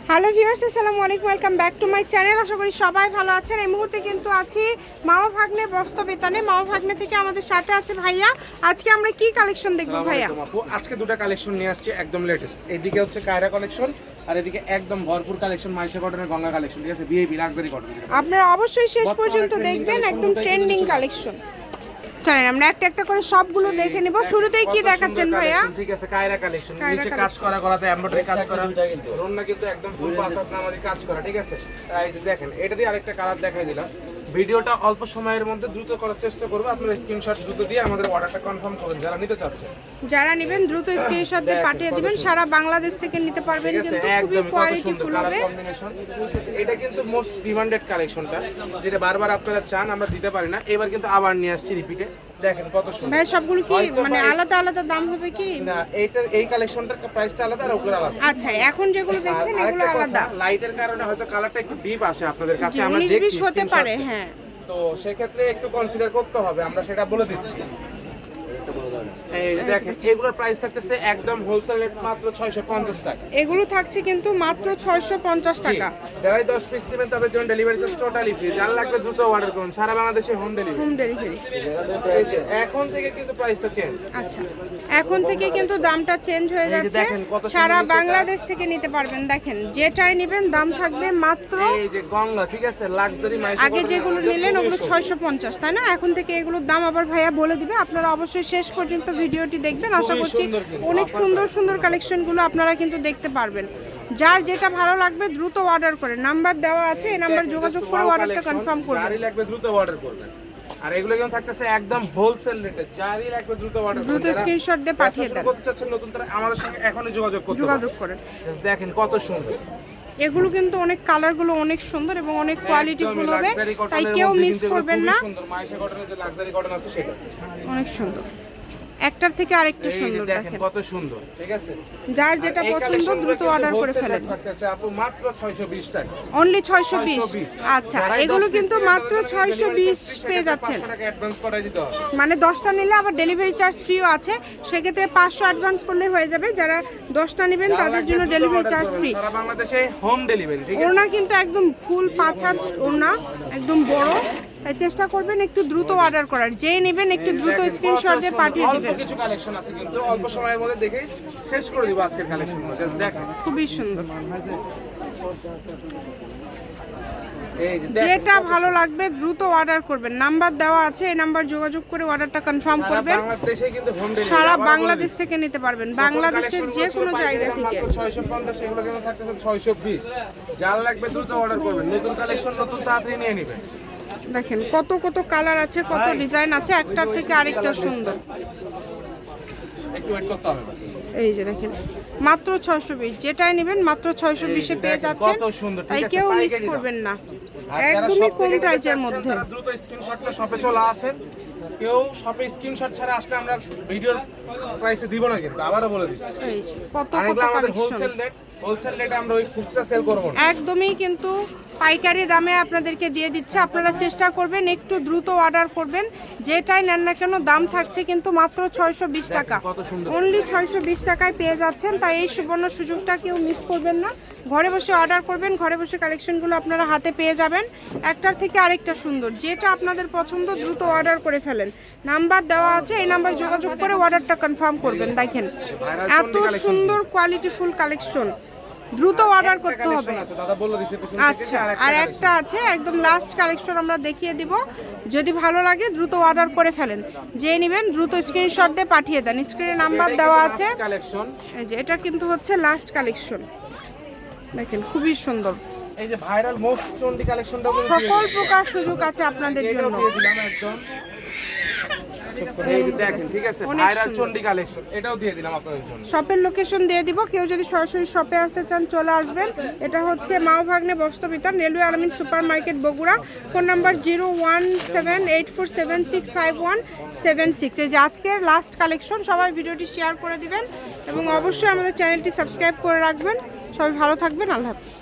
Hello viewers, আসসালামু আলাইকুম, welcome back to my channel. আশা করি সবাই ভালো আছেন। এই মুহূর্তে কিন্তু আছি মামা ভাগ্নে বস্ত্র বিতানে। মামা ভাগ্নে থেকে আমাদের সাথে আছে ভাইয়া। আজকে আমরা কি কালেকশন দেখব ভাইয়া? আজকে দুটো কালেকশন নিয়ে আসছি একদম লেটেস্ট। এইদিকে হচ্ছে কায়রা কালেকশন আর এদিকে একদম ভরপুর কালেকশন মাইশা কটনের গঙ্গা কালেকশন, ঠিক আছে, ভিআইপি লাক্সারি কটন। আপনারা অবশ্যই শেষ পর্যন্ত দেখবেন, একদম ট্রেন্ডিং কালেকশন। চলেন আমরা একটা একটা করে সবগুলো দেখে নিব। শুরুতেই কি দেখাচ্ছেন ভাইয়া? ঠিক আছে, কায়রা কালেকশন, নিচে কাজ করা করাতে এমব্রয়ডারি কাজ করা, রন্না কিন্তু একদম ফুল পাসাত নামাজি কাজ করা, ঠিক আছে। এই যে দেখেন, এটা দিয়ে আরেকটা কালার দেখাই দিলাম। ভিডিওটা অল্প সময়ের মধ্যে দ্রুত করার চেষ্টা করব। আপনারা স্ক্রিনশট দ্রুত দিয়ে আমাদের অর্ডারটা কনফার্ম করুন যারা নিতে চাচ্ছেন। যারা নেবেন দ্রুত স্ক্রিনশট দিয়ে পাঠিয়ে দিবেন। সারা বাংলাদেশ থেকে নিতে পারবেন, কিন্তু খুবই কোয়ালিটিফুল হবে। এটা কিন্তু মোস্ট ডিমান্ডেড কালেকশনটা, যেটা বারবার আপনারা চান, আমরা দিতে পারি না। এবার কিন্তু আবার নিয়ে আসছি রিপিটে। দেখেন কত সুন্দর ভাই, সবগুলো কি মানে আলাদা আলাদা দাম হবে কি? না, এই কালেকশনটার প্রাইসটা আলাদা আর ওগুলো আলাদা। আচ্ছা, এখন যেগুলো দেখছেন এগুলো আলাদা। লাইটের কারণে হয়তো কালারটা একটু ডিপ আসে আপনাদের কাছে, আমরা 19-20 দেখছি হতে পারে, হ্যাঁ। তো সেক্ষেত্রে একটু কনসিডার করতে হবে, আমরা সেটা বলে দিচ্ছি। এই যে দেখেন, এগুলোর প্রাইস থাকতেছে একদম হোলসেল রেট মাত্র 650 টাকা। এগুলো থাকছে কিন্তু মাত্র 650 টাকা। যারাই 10 পিস নেবেন তাদের জন্য ডেলিভারি চার্জ টোটালি ফ্রি। যার লাগবে দ্রুত অর্ডার করুন, সারা বাংলাদেশে হোম ডেলিভারি। এই যে এখন থেকে কিন্তু প্রাইসটা চেঞ্জ। আচ্ছা, এখন থেকে কিন্তু দামটা চেঞ্জ হয়ে যাচ্ছে। সারা বাংলাদেশ থেকে নিতে পারবেন। দেখেন, যেটাই নেবেন দাম থাকবে মাত্র, এই যে গঙ্গা, ঠিক আছে, লাক্সারি মাইশা। আগে যেগুলো নিলেন ওগুলো 650, তাই না? এখন থেকে এগুলোর দাম আবার ভাইয়া বলে দিবে। আপনারা অবশ্যই শেষ পর্যন্ত ভিডিওটি দেখবেন। আশা করছি অনেক সুন্দর সুন্দর কালেকশনগুলো আপনারা কিন্তু দেখতে পারবেন। যার যেটা ভালো লাগবে দ্রুত অর্ডার করে, নাম্বার দেওয়া আছে, এই নাম্বার যোগাযোগ করে অর্ডারটা কনফার্ম করবেন। যারই লাগবে দ্রুত অর্ডার করবেন। আর এগুলো কেমন থাকতেছে একদম হোলসেল রেটে, যারই লাগবে দ্রুত অর্ডার করুন। দ্রুত স্ক্রিনশট দিয়ে পাঠিয়ে দেন। করতে চাচ্ছেন নতুন, তারা আমাদের সঙ্গে এখনই যোগাযোগ করেন। দেখেন কত সুন্দর এগুলো, কিন্তু অনেক কালারগুলো অনেক সুন্দর এবং অনেক কোয়ালিটিফুল হবে, তাই কেউ মিস করবেন না। সুন্দর মাইশা কটনের যে লাক্সারি কটন আছে সেটা অনেক সুন্দর, একটার থেকে আরেকটা সুন্দর। দেখেন কত সুন্দর, ঠিক আছে। যার যেটা পছন্দ দ্রুত অর্ডার করে ফেলেন। থাকতেছে আপু মাত্র 620 টাকা, অনলি 620। আচ্ছা, এগুলো কিন্তু মাত্র 620 পেয়ে যাচ্ছেন। টাকা অ্যাডভান্স করাই দিতে হবে, মানে 10টা নিলে আবার ডেলিভারি চার্জ ফ্রিও আছে। সেক্ষেত্রে 500 অ্যাডভান্স করলে হয়ে যাবে। যারা 10টা নেবেন তাদের জন্য ডেলিভারি চার্জ ফ্রি। সারা বাংলাদেশে হোম ডেলিভারি, ঠিক আছে। ওড়না কিন্তু একদম ফুল 5 হাত ওড়না, একদম বড়। তাই চেষ্টা করবেন একটু দ্রুত অর্ডার করার। যেই নেবেন একটু দ্রুত স্ক্রিনশট দিয়ে পাঠিয়ে দিবেন। অল্প কিছু কালেকশন আছে, কিন্তু অল্প সময়ের মধ্যে দেখে শেষ করে দিব আজকের কালেকশনগুলো। জাস্ট দেখেন, খুবই সুন্দর। এই যে যেটা ভালো লাগবে দ্রুত অর্ডার করবেন। নাম্বার দেওয়া আছে, এই নাম্বার যোগাযোগ করে অর্ডারটা কনফার্ম করবেন। বাংলাদেশে কিন্তু হোম ডেলিভারি, সারা বাংলাদেশ থেকে নিতে পারবেন, বাংলাদেশের যে কোনো জায়গা থেকে। 650, এগুলো কিন্তু থাকতেছে 620। যার লাগবে দ্রুত অর্ডার করবেন। নতুন কালেকশন নতুন তাড়াতাড়ি নিয়ে নেবেন। দেখেন কত কত কালার আছে, কত ডিজাইন আছে, একটার থেকে আরেকটা সুন্দর। একটু ওয়েট করতে হবে। এই যে দেখেন, মাত্র 620। যেটাই নেবেন মাত্র 620 এ পেয়ে যাচ্ছেন। কত সুন্দর, তাই ঠিক আছে, কেউ মিস পাইকারি করবেন না, আর যারা একদমই শপ কম থেকে প্রাইসের নিতে মধ্যে। চাচ্ছেন, তারা দ্রুত স্ক্রিনশটটা শপে চলে আসেন। কেউ শপে স্ক্রিনশট ছাড়া আসলে আমরা ভিডিওর প্রাইসে দিব না, কিন্তু আবারও বলে দিচ্ছি। এই যে কত আর কত এগুলো আমাদের কালেকশন। হোলসেল রেটে আমরা ওই খুচরা সেল করব না, একদমই কিন্তু পাইকারি দামে আপনাদেরকে দিয়ে দিচ্ছে। আপনারা চেষ্টা করবেন একটু দ্রুত অর্ডার করবেন। যেটাই নেন না কেন দাম থাকছে কিন্তু মাত্র 620 টাকা। অনলি 620 টাকায় পেয়ে যাচ্ছেন। তাই এই সুবর্ণ সুযোগটা কেউ মিস করবেন না। ঘরে বসে অর্ডার করবেন, ঘরে বসে কালেকশনগুলো আপনারা হাতে পেয়ে যাবেন। একটার থেকে আরেকটা সুন্দর। যেটা আপনাদের পছন্দ দ্রুত অর্ডার করে ফেলেন। নাম্বার দেওয়া আছে, এই নাম্বার যোগাযোগ করে অর্ডারটা কনফার্ম করবেন। দেখেন এত সুন্দর কোয়ালিটিফুল কালেকশন, দ্রুত অর্ডার করতে হবে। আচ্ছা, আর একটা আছে একদম লাস্ট কালেকশন আমরা দেখিয়ে দিব। যদি ভালো লাগে দ্রুত অর্ডার করে ফেলেন। যে নেবেন দ্রুত স্ক্রিনশট দিয়ে পাঠিয়ে দেন। স্ক্রিনে নাম্বার দেওয়া আছে। এই যে এটা কিন্তু হচ্ছে লাস্ট কালেকশন। দেখেন খুবই সুন্দর। এই যে ভাইরাল মোস্ট চন্ডি কালেকশনটা সকল প্রকার সুযোগ আছে আপনাদের জন্য। একদম এই যে দেখেন, ঠিক আছে, ভাইরাল চন্ডি কালেকশন, এটাও দিয়ে দিলাম আপনাদের জন্য। শপের লোকেশন দিয়ে দিব। কেউ যদি সরাসরি শপে আসতে চান চলে আসবেন। এটা হচ্ছে মাও ভাগ্নে বস্ত্র বিতান, রেলওয়ে আলামিন super market, Bogura. Phone number 01784765176। এই যে আজকের লাস্ট কালেকশন। সবাই ভিডিওটি শেয়ার করে দিবেন এবং অবশ্যই আমাদের চ্যানেলটি সাবস্ক্রাইব করে রাখবেন। সবাই ভালো থাকবেন, আল্লাহ হাফেজ।